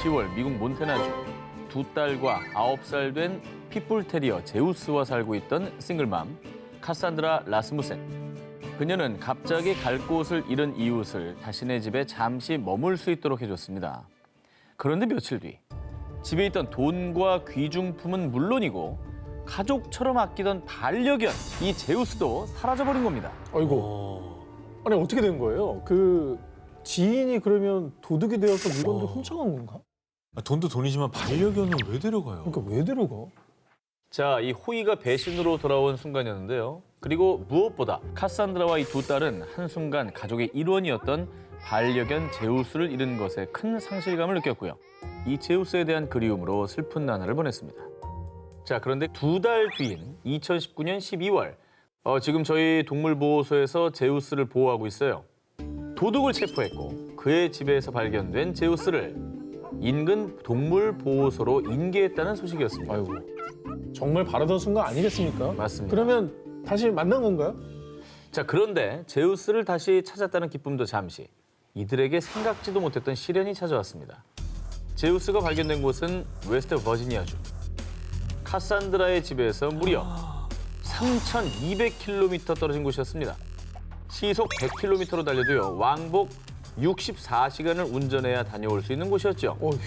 10월 미국 몬태나주 두 딸과 9살 된 핏불 테리어 제우스와 살고 있던 싱글맘 카산드라 라스무센. 그녀는 갑자기 갈 곳을 잃은 이웃을 자신의 집에 잠시 머물 수 있도록 해줬습니다. 그런데 며칠 뒤 집에 있던 돈과 귀중품은 물론이고 가족처럼 아끼던 반려견 이 제우스도 사라져버린 겁니다. 아이고. 아니 어떻게 된 거예요? 그 지인이 그러면 도둑이 되어서 물건을 훔쳐간 건가? 돈도 돈이지만 반려견은 왜 데려가요? 그러니까 왜 데려가? 자, 이 호의가 배신으로 돌아온 순간이었는데요. 그리고 무엇보다 카산드라와 이 두 딸은 한순간 가족의 일원이었던 반려견 제우스를 잃은 것에 큰 상실감을 느꼈고요. 이 제우스에 대한 그리움으로 슬픈 나날을 보냈습니다. 자, 그런데 두 달 뒤인 2019년 12월 지금 저희 동물보호소에서 제우스를 보호하고 있어요. 도둑을 체포했고 그의 집에서 발견된 제우스를 인근 동물보호소로 인계했다는 소식이었습니다. 아이고. 정말 바라던 순간 아니겠습니까? 맞습니다. 그러면 다시 만난 건가요? 자, 그런데 제우스를 다시 찾았다는 기쁨도 잠시 이들에게 생각지도 못했던 시련이 찾아왔습니다. 제우스가 발견된 곳은 웨스트 버지니아주. 카산드라의 집에서 무려 3,200km 떨어진 곳이었습니다. 시속 100km로 달려도요. 왕복 64시간을 운전해야 다녀올 수 있는 곳이었죠. 어휴.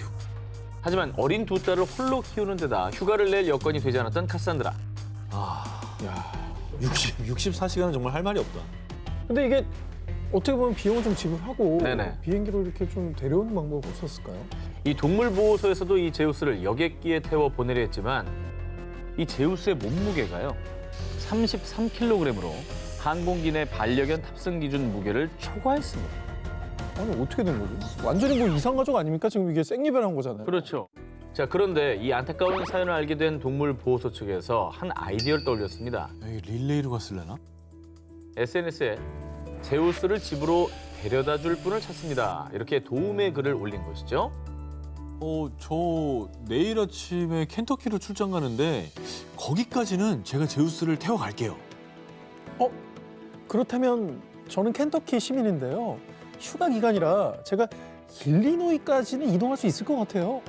하지만 어린 두 딸을 홀로 키우는 데다 휴가를 낼 여건이 되지 않았던 카산드라. 야. 64시간은 정말 할 말이 없다. 근데 이게 어떻게 보면 비용을 좀 지불하고 네네. 비행기로 이렇게 좀 데려오는 방법이 없었을까요? 이 동물보호소에서도 이 제우스를 여객기에 태워 보내려 했지만 이 제우스의 몸무게가요. 33kg으로 항공기 내 반려견 탑승 기준 무게를 초과했습니다. 아니 어떻게 된 거죠? 완전히 뭐 이상 가족 아닙니까? 지금 이게 생리별한 거잖아요. 그렇죠. 자, 그런데 이 안타까운 사연을 알게 된 동물보호소 측에서 한 아이디어를 떠올렸습니다. 여기 릴레이로 갔을래나? SNS에 제우스를 집으로 데려다 줄 분을 찾습니다. 이렇게 도움의 글을 올린 것이죠. 저 내일 아침에 켄터키로 출장 가는데 거기까지는 제가 제우스를 태워갈게요. 그렇다면 저는 켄터키 시민인데요. 휴가 기간이라 제가 일리노이까지는 이동할 수 있을 것 같아요.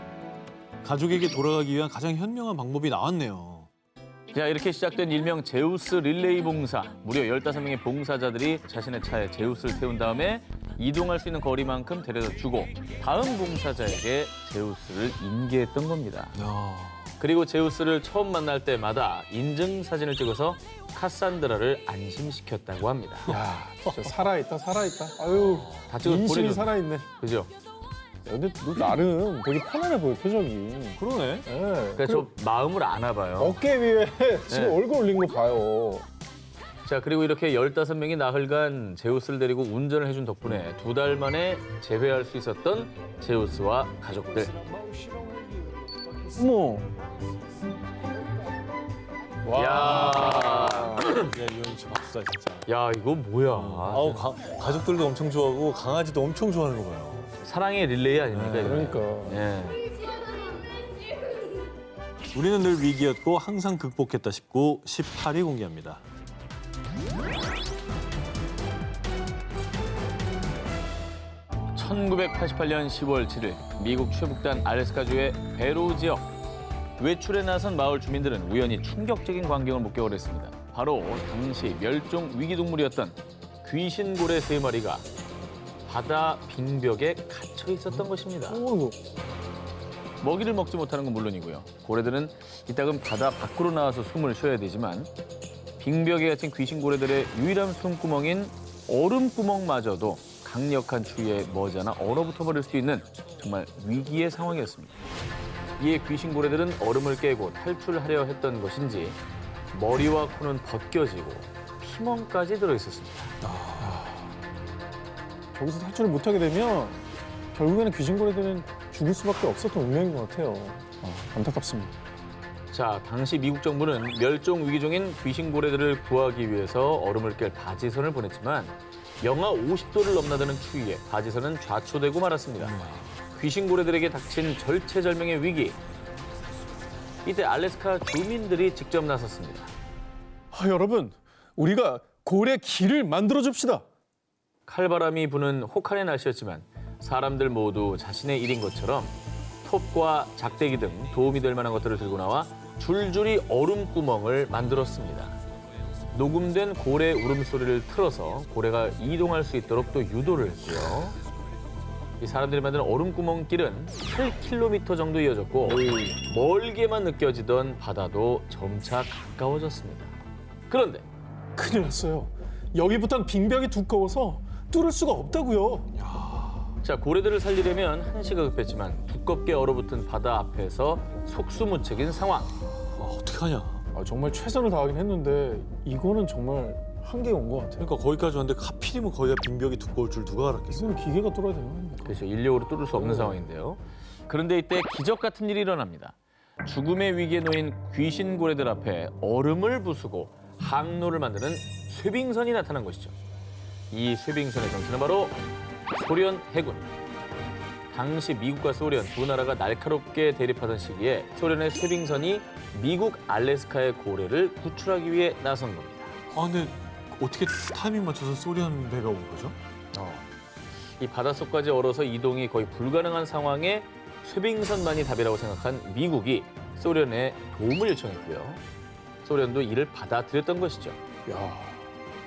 가족에게 돌아가기 위한 가장 현명한 방법이 나왔네요. 자, 이렇게 시작된 일명 제우스 릴레이 봉사. 무려 15명의 봉사자들이 자신의 차에 제우스를 태운 다음에 이동할 수 있는 거리만큼 데려다 주고 다음 봉사자에게 제우스를 인계했던 겁니다. 야, 그리고 제우스를 처음 만날 때마다 인증사진을 찍어서 카산드라를 안심시켰다고 합니다. 야, 진짜 살아있다, 살아있다. 아유, 다 찍어서 인심이 보내줬- 살아있네. 그죠? 야, 근데 너 나름 되게 편안해 보여, 표정이. 그러네. 예. 그러니까 저 마음을 아나 봐요. 어깨 위에 지금 네. 얼굴 올린 거 봐요. 자, 그리고 이렇게 15명이 나흘간 제우스를 데리고 운전을 해준 덕분에 두 달 만에 재회할 수 있었던 제우스와 가족들. 어머. 와. 야, 야, 이건 진짜 박수다 진짜. 야, 이거 뭐야. 아우 가족들도 엄청 좋아하고 강아지도 엄청 좋아하는 거 봐요. 사랑의 릴레이 아닙니까? 이거? 그러니까. 예. 우리는 늘 위기였고 항상 극복했다 싶고 18위 공개합니다. (1988년 10월 7일) 미국 최북단 알래스카주의 베로우 지역 외출에 나선 마을 주민들은 우연히 충격적인 광경을 목격을 했습니다. 바로 당시 멸종 위기동물이었던 귀신고래 3마리가 바다 빙벽에 갇혀 있었던 것입니다. 어이구. 먹이를 먹지 못하는 건 물론이고요. 고래들은 이따금 바다 밖으로 나와서 숨을 쉬어야 되지만 빙벽에 갇힌 귀신고래들의 유일한 숨구멍인 얼음구멍마저도 강력한 추위에 머지않아 얼어붙어 버릴 수 있는 정말 위기의 상황이었습니다. 이에 귀신고래들은 얼음을 깨고 탈출하려 했던 것인지 머리와 코는 벗겨지고 피멍까지 들어있었습니다. 저기서 탈출을 못하게 되면 결국에는 귀신고래들은 죽을 수밖에 없었던 운명인 것 같아요. 안타깝습니다. 자, 당시 미국 정부는 멸종 위기종인 귀신고래들을 구하기 위해서 얼음을 깰 바지선을 보냈지만 영하 50도를 넘나드는 추위에 바지선은 좌초되고 말았습니다. 귀신고래들에게 닥친 절체절명의 위기. 이때 알래스카 주민들이 직접 나섰습니다. 여러분, 우리가 고래 길을 만들어 줍시다. 칼바람이 부는 혹한의 날씨였지만 사람들 모두 자신의 일인 것처럼 톱과 작대기 등 도움이 될 만한 것들을 들고 나와 줄줄이 얼음구멍을 만들었습니다. 녹음된 고래 울음소리를 틀어서 고래가 이동할 수 있도록 또 유도를 했고요. 이 사람들이 만든 얼음구멍길은 8km 정도 이어졌고 멀게만 느껴지던 바다도 점차 가까워졌습니다. 그런데 큰일 났어요. 여기부터는 빙벽이 두꺼워서 뚫을 수가 없다고요. 자, 고래들을 살리려면 한시가 급했지만 두껍게 얼어붙은 바다 앞에서 속수무책인 상황. 어떡하냐. 정말 최선을 다하긴 했는데 이거는 정말 한계가 온 것 같아요. 그러니까 거기까지 왔는데 하필이면 거기가 빙벽이 두꺼울 줄 누가 알았겠어. 이거는 기계가 뚫어야 되는 거 아닙니까? 그렇죠. 인력으로 뚫을 수 없는 상황인데요. 그런데 이때 기적 같은 일이 일어납니다. 죽음의 위기에 놓인 귀신 고래들 앞에 얼음을 부수고 항로를 만드는 쇠빙선이 나타난 것이죠. 이 쇠빙선의 정체는 바로 소련 해군. 당시 미국과 소련 두 나라가 날카롭게 대립하던 시기에 소련의 쇠빙선이 미국 알래스카의 고래를 구출하기 위해 나선 겁니다. 근데 어떻게 타이밍 맞춰서 소련 배가 온 거죠? 이 바닷속까지 얼어서 이동이 거의 불가능한 상황에 쇠빙선만이 답이라고 생각한 미국이 소련에 도움을 요청했고요. 소련도 이를 받아들였던 것이죠. 야,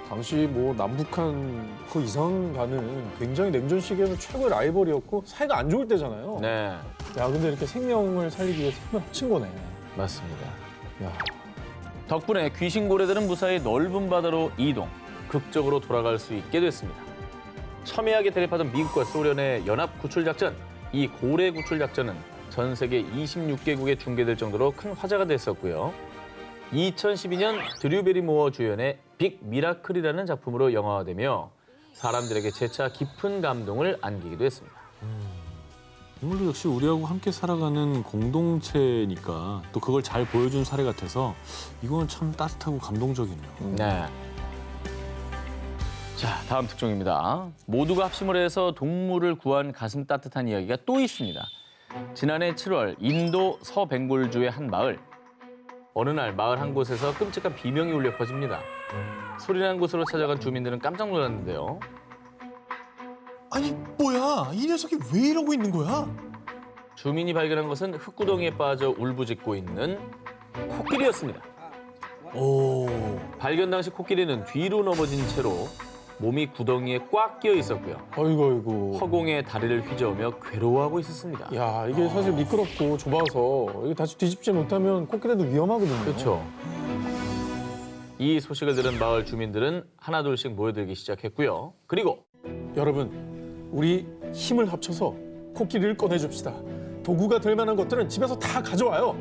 당시 뭐 남북한 그 이상 가는 굉장히 냉전 시기에는 최고의 라이벌이었고 사이가 안 좋을 때잖아요. 네, 야, 근데 이렇게 생명을 살리기 위해 생명을 합친 거네. 맞습니다. 야, 덕분에 귀신 고래들은 무사히 넓은 바다로 이동, 극적으로 돌아갈 수 있게 됐습니다. 첨예하게 대립하던 미국과 소련의 연합 구출 작전, 이 고래 구출 작전은 전 세계 26개국에 중계될 정도로 큰 화제가 됐었고요. 2012년 드류 베리모어 주연의 빅 미라클이라는 작품으로 영화화되며 사람들에게 재차 깊은 감동을 안기기도 했습니다. 인물도 역시 우리하고 함께 살아가는 공동체니까 또 그걸 잘 보여준 사례 같아서 이건 참 따뜻하고 감동적이네요. 네. 자, 다음 특종입니다. 모두가 합심을 해서 동물을 구한 가슴 따뜻한 이야기가 또 있습니다. 지난해 7월 인도 서벵골주의 한 마을. 어느 날 마을 한 곳에서 끔찍한 비명이 울려 퍼집니다. 소리난 곳으로 찾아간 주민들은 깜짝 놀랐는데요. 아니 뭐야 이 녀석이 왜 이러고 있는 거야? 주민이 발견한 것은 흙구덩이에 빠져 울부짖고 있는 코끼리였습니다. 오. 발견 당시 코끼리는 뒤로 넘어진 채로 몸이 구덩이에 꽉 끼어 있었고요. 아이고. 허공에 다리를 휘저으며 괴로워하고 있었습니다. 야, 이게 사실 미끄럽고 좁아서 이게 다시 뒤집지 못하면 코끼리도 위험하거든요. 그렇죠. 이 소식을 들은 마을 주민들은 하나둘씩 모여들기 시작했고요. 그리고 여러분, 우리 힘을 합쳐서 코끼리를 꺼내줍시다. 도구가 될 만한 것들은 집에서 다 가져와요.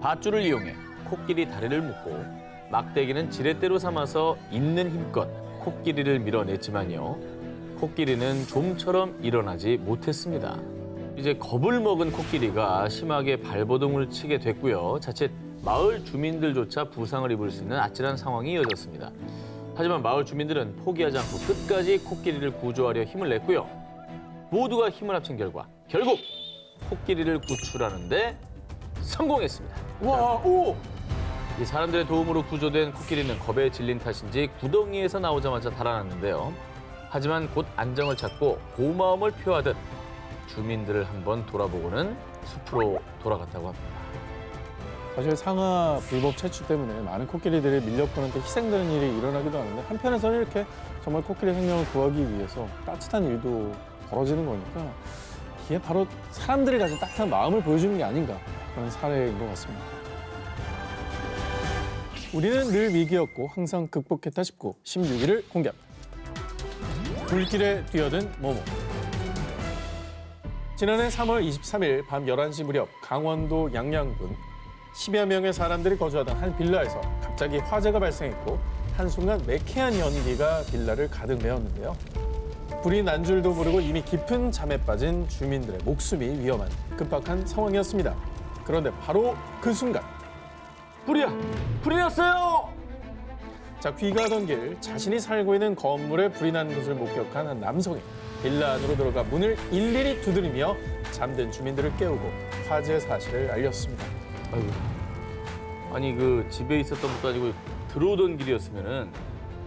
밧줄을 이용해 코끼리 다리를 묶고 막대기는 지렛대로 삼아서 있는 힘껏 코끼리를 밀어냈지만요. 코끼리는 좀처럼 일어나지 못했습니다. 이제 겁을 먹은 코끼리가 심하게 발버둥을 치게 됐고요. 자칫 마을 주민들조차 부상을 입을 수 있는 아찔한 상황이 이어졌습니다. 하지만 마을 주민들은 포기하지 않고 끝까지 코끼리를 구조하려 힘을 냈고요. 모두가 힘을 합친 결과 결국 코끼리를 구출하는데 성공했습니다. 와, 오! 이 사람들의 도움으로 구조된 코끼리는 겁에 질린 탓인지 구덩이에서 나오자마자 달아났는데요. 하지만 곧 안정을 찾고 고마움을 표하듯 주민들을 한번 돌아보고는 숲으로 돌아갔다고 합니다. 사실 상하 불법 채취 때문에 많은 코끼리들이 밀렵꾼한테 희생되는 일이 일어나기도 하는데 한편에서는 이렇게 정말 코끼리 생명을 구하기 위해서 따뜻한 일도 벌어지는 거니까 이게 바로 사람들이 가진 따뜻한 마음을 보여주는 게 아닌가 그런 사례인 것 같습니다. 우리는 늘 위기였고 항상 극복했다 싶고 16위를 공개합니다. 불길에 뛰어든 모모. 지난해 3월 23일 밤 11시 무렵 강원도 양양군 10여 명의 사람들이 거주하던 한 빌라에서 갑자기 화재가 발생했고 한순간 매캐한 연기가 빌라를 가득 메웠는데요. 불이 난 줄도 모르고 이미 깊은 잠에 빠진 주민들의 목숨이 위험한 급박한 상황이었습니다. 그런데 바로 그 순간 불이야! 불이 났어요! 자, 귀가하던 길 자신이 살고 있는 건물에 불이 난 것을 목격한 한 남성이 빌라 안으로 들어가 문을 일일이 두드리며 잠든 주민들을 깨우고 화재 사실을 알렸습니다. 아이고. 아니 그 집에 있었던 것도 아니고 들어오던 길이었으면은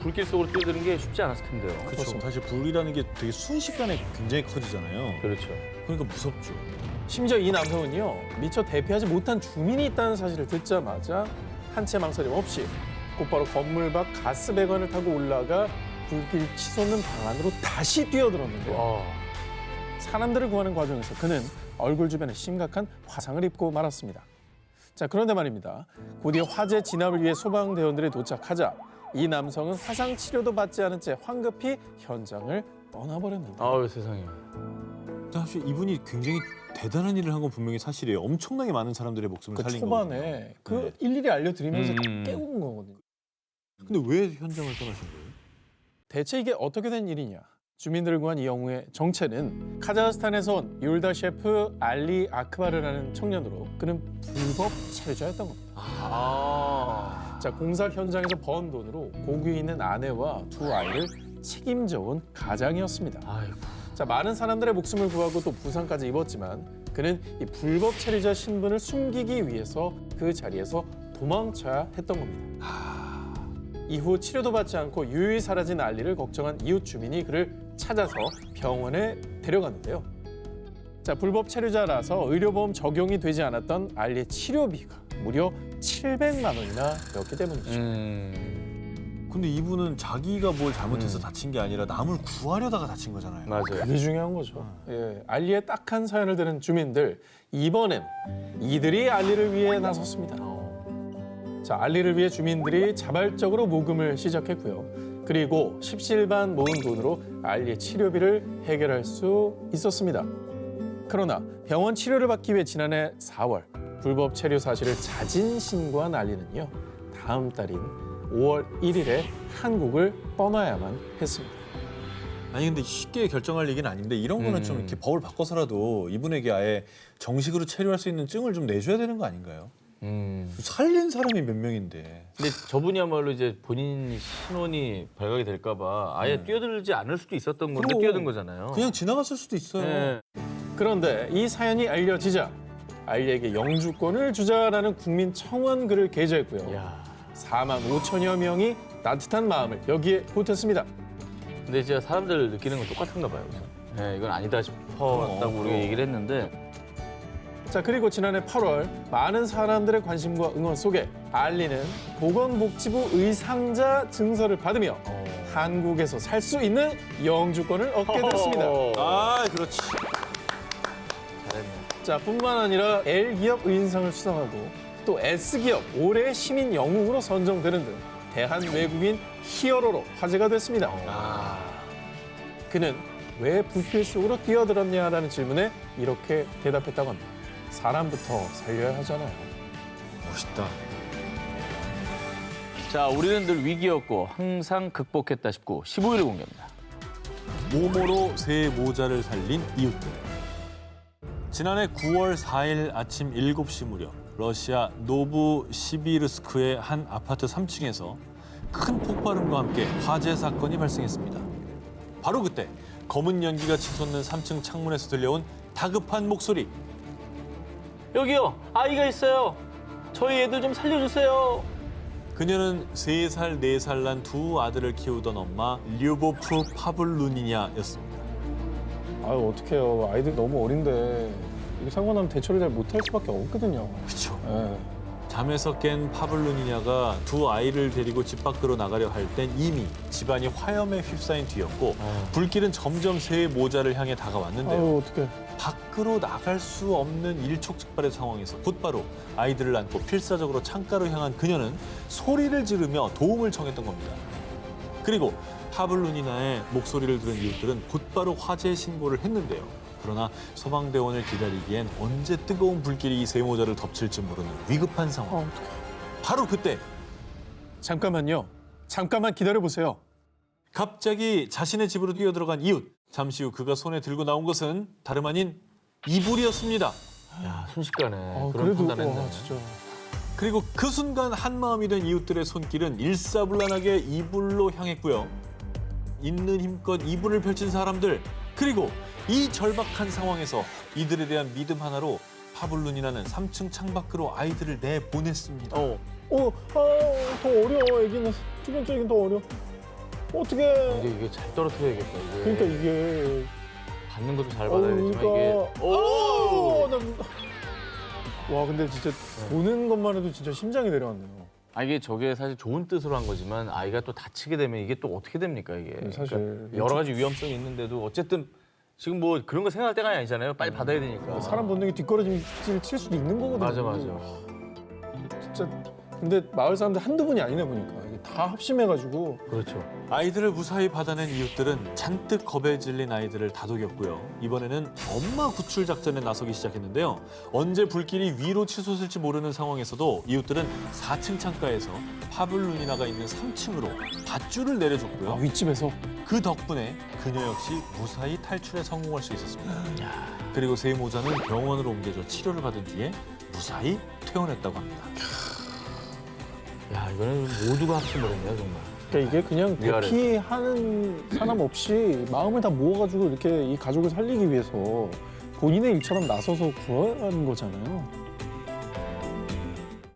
불길 속으로 뛰어드는 게 쉽지 않았을 텐데요. 그렇죠. 사실 불이라는 게 되게 순식간에 굉장히 커지잖아요. 그렇죠. 그러니까 무섭죠. 심지어 이 남성은요, 미처 대피하지 못한 주민이 있다는 사실을 듣자마자 한 채 망설임 없이 곧바로 건물 밖 가스 배관을 타고 올라가 불길 치솟는 방 안으로 다시 뛰어들었는데요. 사람들을 구하는 과정에서 그는 얼굴 주변에 심각한 화상을 입고 말았습니다. 자, 그런데 말입니다. 곧이어 화재 진압을 위해 소방대원들이 도착하자 이 남성은 화상 치료도 받지 않은 채 황급히 현장을 떠나버렸는데. 아유 세상에. 사실 이분이 굉장히 대단한 일을 한 건 분명히 사실이에요. 엄청나게 많은 사람들의 목숨을 그 살린 초반에 거거든요. 그 네. 일일이 알려드리면서 음. 깨운 거거든요. 근데 왜 현장을 떠나신 거예요? 대체 이게 어떻게 된 일이냐? 주민들을 구한 이 영웅의 정체는 카자흐스탄에서 온 율다 셰프 알리 아크바르라는 청년으로 그는 불법 체류자였던 겁니다. 자, 공사 현장에서 번 돈으로 고국에 있는 아내와 두 아이를 책임져 온 가장이었습니다. 아이고. 자, 많은 사람들의 목숨을 구하고 또 부상까지 입었지만 그는 이 불법 체류자 신분을 숨기기 위해서 그 자리에서 도망쳐야 했던 겁니다. 이후 치료도 받지 않고 유유히 사라진 알리를 걱정한 이웃 주민이 그를 찾아서 병원에 데려갔는데요. 자, 불법 체류자라서 의료보험 적용이 되지 않았던 알리의 치료비가 무려 700만 원이나 되었기 때문이죠. 근데 이분은 자기가 뭘 잘못해서 다친 게 아니라 남을 구하려다가 다친 거잖아요. 맞아요. 그게 중요한 거죠. 예, 알리의 딱한 사연을 들은 주민들, 이번엔 이들이 알리를 위해 나섰습니다. 자, 알리를 위해 주민들이 자발적으로 모금을 시작했고요. 그리고 십시일반 모은 돈으로 알리의 치료비를 해결할 수 있었습니다. 그러나 병원 치료를 받기 위해 지난해 4월 불법 체류 사실을 자진 신고한 알리는요, 다음 달인 5월 1일에 한국을 떠나야만 했습니다. 아니 근데 쉽게 결정할 얘기는 아닌데 이런 거는 좀 이렇게 법을 바꿔서라도 이분에게 아예 정식으로 체류할 수 있는 증을 좀 내줘야 되는 거 아닌가요? 살린 사람이 몇 명인데. 근데 저분이야말로 이제 본인 신원이 발각이 될까봐 아예 뛰어들지 않을 수도 있었던 건데 그럼. 뛰어든 거잖아요. 그냥 지나갔을 수도 있어요. 네. 그런데 이 사연이 알려지자 알리에게 영주권을 주자라는 국민 청원 글을 게재했고요. 야. 4만 5천여 명이 따뜻한 마음을 여기에 보탰습니다. 근데 진짜 사람들 느끼는 건 똑같은가 봐요. 그죠? 네, 이건 아니다 싶었다고 우리가 얘기를 했는데 자, 그리고 지난해 8월 많은 사람들의 관심과 응원 속에 알리는 보건복지부 의상자 증서를 받으며 한국에서 살 수 있는 영주권을 얻게 됐습니다. 아, 그렇지. 잘했네. 자, 뿐만 아니라 L기업 의인상을 수상하고 또 S기업 올해의 시민 영웅으로 선정되는 등 대한 외국인 히어로로 화제가 됐습니다. 그는 왜 불길 속으로 뛰어들었냐라는 질문에 이렇게 대답했다고 합니다. 사람부터 살려야 하잖아요. 멋있다. 자, 우리는 늘 위기였고 항상 극복했다 싶고 15일을 공개합니다. 몸으로 새 모자를 살린 이웃들. 지난해 9월 4일 아침 7시 무렵 러시아 노브시비르스크의 한 아파트 3층에서 큰 폭발음과 함께 화재 사건이 발생했습니다. 바로 그때 검은 연기가 치솟는 3층 창문에서 들려온 다급한 목소리. 여기요, 아이가 있어요. 저희 애들 좀 살려주세요. 그녀는 3살, 4살 난 두 아들을 키우던 엄마 류보프 파블루니냐였습니다. 아유, 어떡해요. 아이들 너무 어린데 이게 사고 나면 대처를 잘 못할 수밖에 없거든요. 그렇죠. 예. 잠에서 깬 파블루니냐가 두 아이를 데리고 집 밖으로 나가려 할 땐 이미 집안이 화염에 휩싸인 뒤였고 불길은 점점 새 모자를 향해 다가왔는데요. 아유, 어떡해. 밖으로 나갈 수 없는 일촉즉발의 상황에서 곧바로 아이들을 안고 필사적으로 창가로 향한 그녀는 소리를 지르며 도움을 청했던 겁니다. 그리고 파블루니나의 목소리를 들은 이웃들은 곧바로 화재 신고를 했는데요. 그러나 소방대원을 기다리기엔 언제 뜨거운 불길이 이 새 모자를 덮칠지 모르는 위급한 상황. 어떡해. 바로 그때 잠깐만요. 잠깐만 기다려보세요. 갑자기 자신의 집으로 뛰어들어간 이웃. 잠시 후 그가 손에 들고 나온 것은 다름 아닌 이불이었습니다. 야, 순식간에 그런 그래도 판단했네. 와, 진짜. 그리고 그 순간 한마음이 된 이웃들의 손길은 일사불란하게 이불로 향했고요. 있는 힘껏 이불을 펼친 사람들, 그리고 이 절박한 상황에서 이들에 대한 믿음 하나로 파블루니나는 3층 창밖으로 아이들을 내보냈습니다. 더 어려. 애기는 두 번째 애기는 더 어려. 어떻게? 근데 이게 잘 떨어뜨려야겠다. 이게. 그러니까 이게. 받는 것도 잘 받아야 되지만 이게. 나 와 근데 진짜 보는 것만 해도 진짜 심장이 내려왔네요. 아 이게 저게 사실 좋은 뜻으로 한 거지만 아이가 또 다치게 되면 이게 또 어떻게 됩니까 이게? 사실 그러니까 여러 가지 위험성이 있는데도 어쨌든 지금 뭐 그런 거 생각할 때가 아니잖아요. 빨리 받아야 되니까. 사람 본능이 뒷걸음질 칠 수도 있는 거거든요. 맞아 맞아. 진짜 근데 마을 사람들 한두 분이 아니네 보니까 이게 다 합심해가지고 그렇죠. 아이들을 무사히 받아낸 이웃들은 잔뜩 겁에 질린 아이들을 다독였고요. 이번에는 엄마 구출 작전에 나서기 시작했는데요. 언제 불길이 위로 치솟을지 모르는 상황에서도 이웃들은 4층 창가에서 파블루니나가 있는 3층으로 밧줄을 내려줬고요. 윗집에서 그 덕분에 그녀 역시 무사히 탈출에 성공할 수 있었습니다. 그리고 세 모자는 병원으로 옮겨져 치료를 받은 뒤에 무사히 퇴원했다고 합니다. 야 이거는 모두가 합심을 했네요 정말. 그러니까 이게 그냥 위아래. 대피하는 사람 없이 마음을 다 모아가지고 이렇게 이 가족을 살리기 위해서 본인의 일처럼 나서서 구하는 거잖아요.